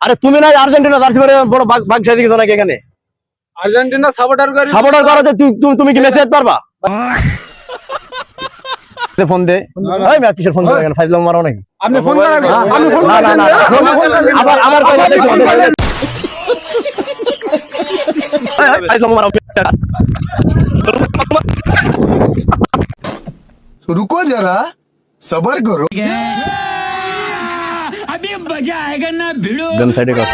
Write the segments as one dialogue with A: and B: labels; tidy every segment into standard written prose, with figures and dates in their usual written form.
A: আরে তুমি না আর্জেন্টিনা জার্সি পরে বড় বাগ সাজি গেছো নাকি এখানে?
B: আর্জেন্টিনা সাপোর্টার
A: করতে তুমি কি মেসেজ পারবা? ফোন দে। এই মিয়া কিসের ফোন দিবেন? ফাইজলাম মারো নাকি?
B: আপনি ফোন করেন। আমি ফোন
A: না না না আবার আমার কথা দেখো। ফাইজলাম মারো।
C: रुको जरा सबर करो
D: अभी मजा आएगा ना भिड़ो।
A: गन साइडे कर।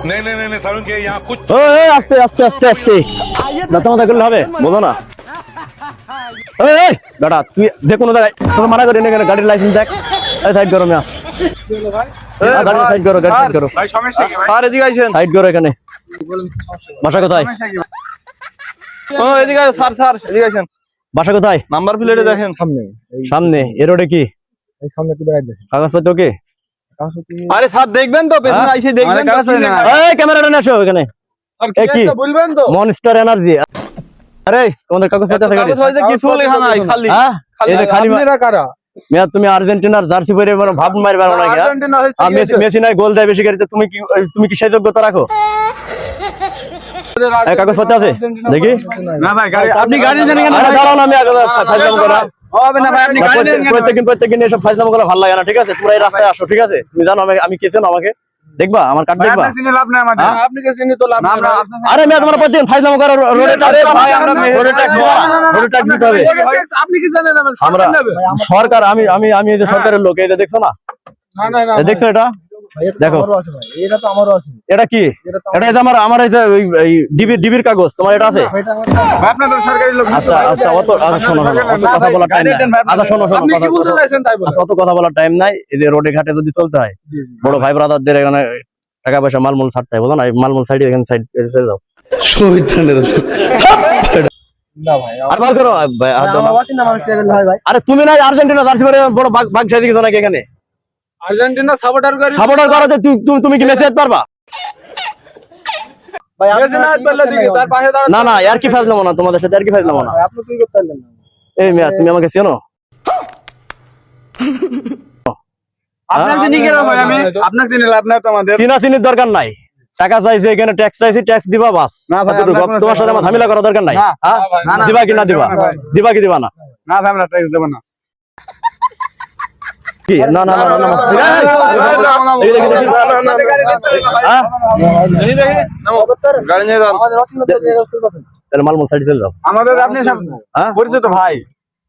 E: नहीं सारुण के यहाँ कुछ
A: ओए आस्ते आस्ते आस्ते आस्ते দাঁত মাথা করলে হবে বোঝো না। এই বেটা তুই যে কোনো জায়গায় তোকে মানা করি না কেন? গাড়ির লাইসেন্স দেখ। এই সাইড করো মিয়া। গাড়ি সাইড করো, গাড়ি সাইড করো।
B: ভাই সমস্যা কি ভাই?
F: আর এদিকে আইছেন।
A: সাইড করো এখানে। বাসা কোথায়?
F: ও এদিকে আইছেন স্যার স্যার এদিকে আইছেন।
A: বাসা কোথায়?
F: নাম্বার প্লেটে দেখেন
A: সামনে। এ রোডে কি?
B: এই সামনে কি বাইরে দেখেন।
A: কাগজপত্র ওকে?
F: আরে স্যার দেখবেন তো পেছনে আইছে দেখবেন তো কি লেখা আছে।
A: এই ক্যামেরাটা নিয়ে আসো এখানে।
B: আর কি বলবেন তো?
A: Monster energy. আরে তোমাদের কাগজপত্র আছে গাড়ি?
F: কাগজ কিছু লেখা নাই খালি।
A: হ্যাঁ এই যে খালি
B: আপনারা কারা?
A: মিয়া তুমি আর্জেন্টিনার জার্সি পরে মানে ভাব মারবে না নাকি?
B: আর্জেন্টিনা হইছে
A: আমি মেসি নাই গোল দেয় বেশি গাড়িতে তুমি কি সেই যোগ্যতা রাখো? এই কাগজপত্র আছে দেখি।
B: না ভাই আপনি গাড়ি দেন কেন?
A: আরে দাঁড়াও না, আমি আগে ফাইজলাম করা
B: হবে না ভাই, আপনি গাড়ি দেন কেন?
A: প্রত্যেকদিন এসব ফাইজলাম করা ভালো লাগে না, ঠিক আছে? তোমরা এই রাস্তায় আসো, ঠিক আছে? তুমি জানো আমি কে চেনো আমাকে? দেখবা আমার কার্ড দেখবা?
B: আপনি চিনি লাভ নাই আমাদের। আপনি কে চিনি তো লাভ নাই।
A: আরে মিয়া তোমার প্রত্যেকদিন ফাইজলাম করা রোডে ট্যাক্স
F: ভাই আমরা
A: রোডে ট্যাক্স দিতে হবে।
B: আপনি কি জানেন?
A: আমরা সরকার আমি এই যে সরকারের লোক, এই যে দেখছো না?
B: না না
A: এই দেখছো এটা? দেখো
B: এটা তো আমারও আছে।
A: এটা কি? এটা এই যে আমার এই যে এই ডিবির কাগজ, তোমার এটা আছে?
B: আপনাদের সরকারি লোক।
A: আচ্ছা আচ্ছা অত শোনো অত কথা বলার টাইম নাই। আচ্ছা শোনো
B: আপনি কি বলতে চাইছেন তাই বলেন।
A: অত কথা বলার টাইম নাই। এই যে রোডে ঘাটে যদি চলতে হয়, বড় ভাই ব্রাদারদের এখানে টাকা পয়সা মালমূল ছাড়তে হয়, বুঝো না? এই মালমূল সাইডে এখানে সাইড চলে যাও।
B: না ভাই
A: আর বার করো ভাই, আর দাও না। আরে তুমি না আর্জেন্টিনা জার্সি পরে বড় বাগ সাজি গেছো নাকি এখানে?
B: আর্জেন্টিনা সাপোর্টার
A: করতে তুমি কি মেসেজ পারবা?
B: তার পাশে দাঁড়ান।
A: না না আর কি ফাজলাম না তোমাদের সাথে, আর কি ফাজলাম না।
B: আপনি কি করতে পারলেন না?
A: এই মিয়া তুমি আমাকে চেনো?
B: আপনার চিনি কেন ভাই? আমি আপনার চিনি লাভ নাই তো আমাদের।
A: চিনির দরকার নাই। টাকা চাইছে এখানে, ট্যাক্স চাইছি, ট্যাক্স দিবা বাস।
B: না ভাই,
A: তোমার সাথে আমার ঝামেলা করার দরকার নাই।
B: না,
A: হ্যাঁ?
B: না, না,
A: দিবা কি না দিবা?
B: না, ভাই।
A: দিবা কি দিবা না?
B: না ভাই আমরা ট্যাক্স দেব না।
A: কি? না না না না না। এই দেখি, দেখি। হ্যাঁ?
F: গাড়ি নিয়ে যান।
A: তাহলে মালমূল সাইডে চলে যাও।
B: আমাদের আপনি সব
A: হ্যাঁ?
B: পরিচিত ভাই।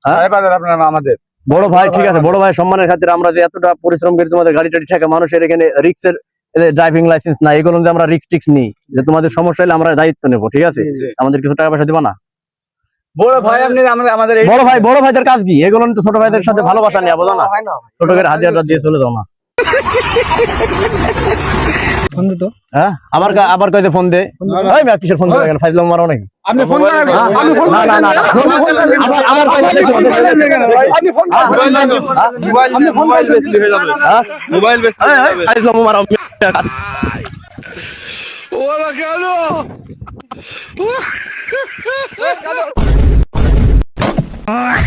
A: হ্যাঁ?
B: ভাই বাজার আপনার আমাদের।
A: বড় ভাই ঠিক আছে, বড় ভাই সম্মানের খাতিরে আমরা যে এতটা পরিশ্রম করি, তোমাদের গাড়ি টাড়ি ঠেকা, মানুষের এখানে রিক্সের ড্রাইভিং লাইসেন্স নাই, এগুলো যে আমরা রিক্স টিক্স নিই, যে তোমাদের সমস্যা হলে আমরা দায়িত্ব নেবো, ঠিক আছে? আমাদের কিছু টাকা পয়সা দিবা না?
B: বড় ভাই আপনি আমাদের এই
A: বড় ভাইদের কাজ কি? এগুলো তো ছোট ভাইদের সাথে ভালোবাসা নেওয়া, বোঝো না? ছোট করে হাজিরা দিয়ে চলে যাও না।
B: ফোন তো।
A: হ্যাঁ আবার কইতে ফোন দে। এই মিয়া কিসের ফোন দিবেন? কেন ফাইজলাম মারো নাকি?
B: আপনি ফোন করেন। আমি ফোন
A: না না না আবার কইতে
B: আপনি ফোন
F: মোবাইল বেচলি হয়ে যাবে।
A: হ্যাঁ
F: মোবাইল বেচলি হয়ে যাবে।
A: ফাইজলাম মারো।
D: ओला